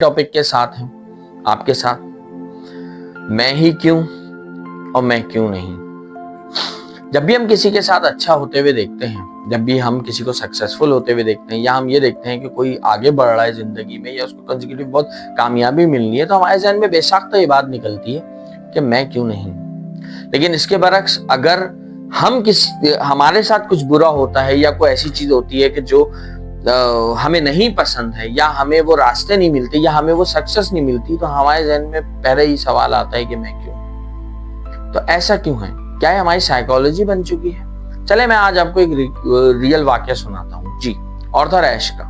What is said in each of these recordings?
Topic के साथ हैं आपके साथ। मैं ही क्यों और मैं क्यों नहीं। जब भी हम किसी के साथ अच्छा होते हुए देखते हैं, जब भी हम किसी को सक्सेसफुल होते हुए देखते हैं, या हम ये देखते हैं कि कोई आगे बढ़ रहा है जिंदगी में या उसको कंसेक्यूटिव बहुत कामयाबी मिलनी है, तो हमारे जहन में बेशक तो ये बात निकलती है कि मैं क्यों नहीं। लेकिन इसके बरक्स अगर हमारे साथ कुछ बुरा होता है या कोई ऐसी चीज होती है कि जो हमें नहीं पसंद है, या हमें वो रास्ते नहीं मिलते, या हमें वो सक्सेस नहीं मिलती, तो हमारे जहन में पहले ही सवाल आता है कि मैं क्यों। तो ऐसा क्यों है? क्या है हमारी साइकोलॉजी बन चुकी है? चले मैं आज आपको एक रियल वाकया सुनाता हूँ जी, आर्थर एश का।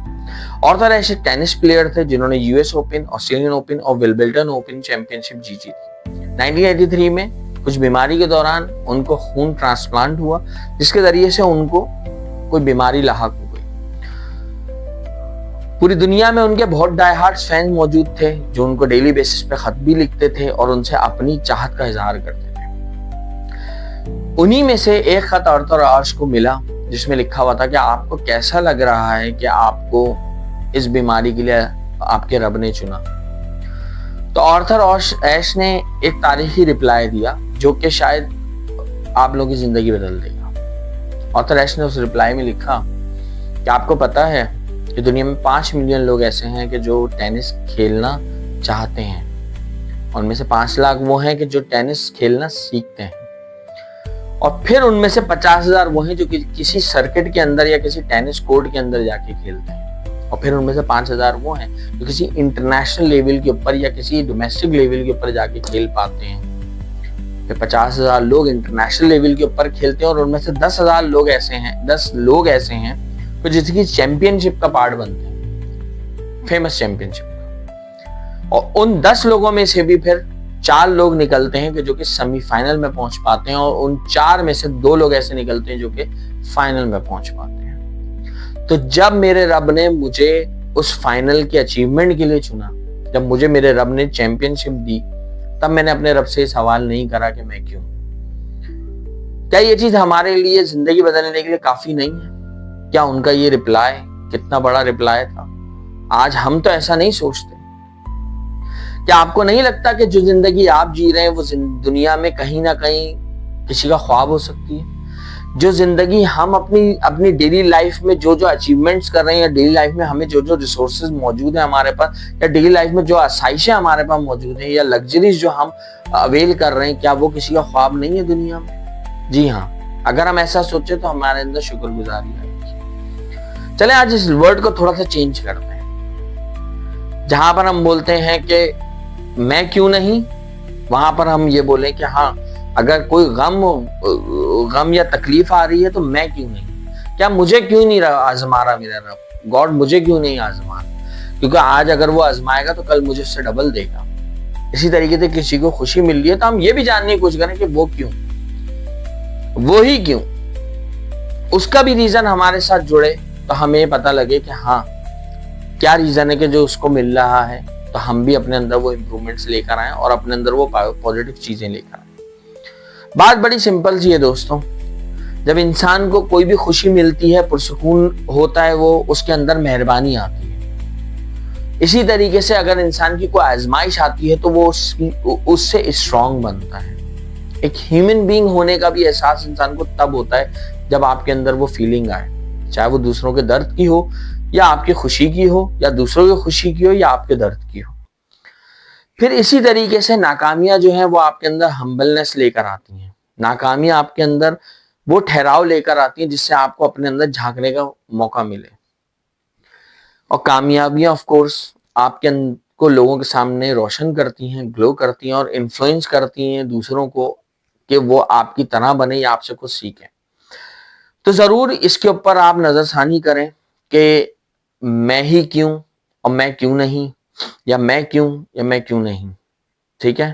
आर्थर एश एक टेनिस प्लेयर थे जिन्होंने यूएस ओपन, ऑस्ट्रेलियन ओपन और विंबलडन ओपन चैंपियनशिप जीती थी। 1983 में कुछ बीमारी के दौरान उनको खून ट्रांसप्लांट हुआ, जिसके जरिए से उनको कोई बीमारी लाहक हो गई। पूरी दुनिया में उनके बहुत डाई हार्ट फैन मौजूद थे जो उनको डेली बेसिस पे खत भी लिखते थे और उनसे अपनी चाहत का इजहार करते थे। उन्हीं में से एक खत आर्थर एश को मिला जिसमें लिखा हुआ था कि आपको कैसा लग रहा है कि आपको इस बीमारी के लिए आपके रब ने चुना। तो आर्थर एश ने एक तारीखी रिप्लाई दिया जो कि शायद आप लोगों की जिंदगी बदल देगा। आर्थर एश ने उस रिप्लाई में लिखा कि आपको पता है कि दुनिया में 5 मिलियन लोग ऐसे हैं कि जो टेनिस खेलना चाहते हैं, और उनमें से 5 लाख वो हैं कि जो टेनिस खेलना सीखते हैं, और फिर उनमें से 50,000 वो हैं जो किसी सर्किट के अंदर या किसी टेनिस कोर्ट के अंदर जाके खेलते हैं, और फिर उनमें से 5,000 वो हैं जो किसी इंटरनेशनल लेवल के ऊपर या किसी डोमेस्टिक लेवल के ऊपर जाके खेल पाते हैं। फिर 50,000 लोग इंटरनेशनल लेवल के ऊपर खेलते हैं, और उनमें से 10,000 लोग ऐसे हैं, 10 लोग ऐसे हैं तो जिसकी चैंपियनशिप का पार्ट बनते हैं, फेमस चैंपियनशिप का। और उन 10 लोगों में से भी फिर 4 लोग निकलते हैं कि जो कि सेमीफाइनल में पहुंच पाते हैं, और उन 4 में से 2 लोग ऐसे निकलते हैं जो कि फाइनल में पहुंच पाते हैं। तो जब मेरे रब ने मुझे उस फाइनल की अचीवमेंट के लिए चुना, जब मुझे मेरे रब ने चैंपियनशिप दी, तब मैंने अपने रब से सवाल नहीं करा कि मैं क्यों। क्या ये चीज हमारे लिए जिंदगी बदलने के लिए काफी नहीं है? क्या उनका ये रिप्लाई कितना बड़ा रिप्लाई था? आज हम तो ऐसा नहीं सोचते। क्या आपको नहीं लगता कि जो जिंदगी आप जी रहे हैं वो दुनिया में कहीं ना कहीं किसी का ख्वाब हो सकती है? जो जिंदगी हम अपनी डेली लाइफ में जो अचीवमेंट्स कर रहे हैं, या डेली लाइफ में हमें जो रिसोर्सेज मौजूद है हमारे पास, या डेली लाइफ में जो आसाइशें हमारे पास मौजूद है, या लग्जरीज जो हम अवेल कर रहे हैं, क्या वो किसी का ख्वाब नहीं है दुनिया में? जी हाँ, अगर हम ऐसा सोचे तो हमारे अंदर शुक्रगुजारी आएगी। चले आज इस वर्ड को थोड़ा सा चेंज करते हैं। जहां पर हम बोलते हैं कि मैं क्यों नहीं, वहां पर हम ये बोलें कि हाँ, अगर कोई गम या तकलीफ आ रही है तो मैं क्यों नहीं। क्या मुझे क्यों नहीं आजमा रहा मेरा रब? गॉड मुझे क्यों नहीं आजमा रहा? क्योंकि आज अगर वो आजमाएगा तो कल मुझे उससे डबल देगा। इसी तरीके से किसी को खुशी मिल रही है तो हम ये भी जानने की कोशिश करें कि वो क्यों, वो ही क्यों, उसका भी रीजन हमारे साथ जुड़े, तो हमें पता लगे कि हाँ, क्या रीजन है कि जो उसको मिल रहा है, तो हम भी अपने अंदर वो इंप्रूवमेंट्स लेकर आए और अपने अंदर वो पॉजिटिव चीजें लेकर आए। बात बड़ी सिंपल सी है दोस्तों। जब इंसान को कोई भी खुशी मिलती है, पुरसुकून होता है, वो उसके अंदर मेहरबानी आती है। इसी तरीके से अगर इंसान की कोई आजमाइश आती है तो वो उससे स्ट्रांग बनता है। एक ह्यूमन बीइंग होने का भी एहसास इंसान को तब होता है जब आपके अंदर वो फीलिंग आए, चाहे वो दूसरों के दर्द की हो, या आपकी खुशी की हो, या दूसरों की खुशी की हो, या आपके दर्द की हो। फिर इसी तरीके से नाकामियां जो है वो आपके अंदर हम्बलनेस लेकर आती हैं। नाकामियां आपके अंदर वो ठहराव लेकर आती हैं जिससे आपको अपने अंदर झांकने का मौका मिले। और कामयाबियां ऑफ कोर्स आपके को लोगों के सामने रोशन करती हैं, ग्लो करती हैं, और इन्फ्लुएंस करती हैं दूसरों को कि वो आपकी तरह बने या आपसे कुछ सीखें। तो जरूर इसके ऊपर आप नजरसानी करें कि मैं ही क्यों और मैं क्यों नहीं, या मैं क्यों या मैं क्यों नहीं। ठीक है।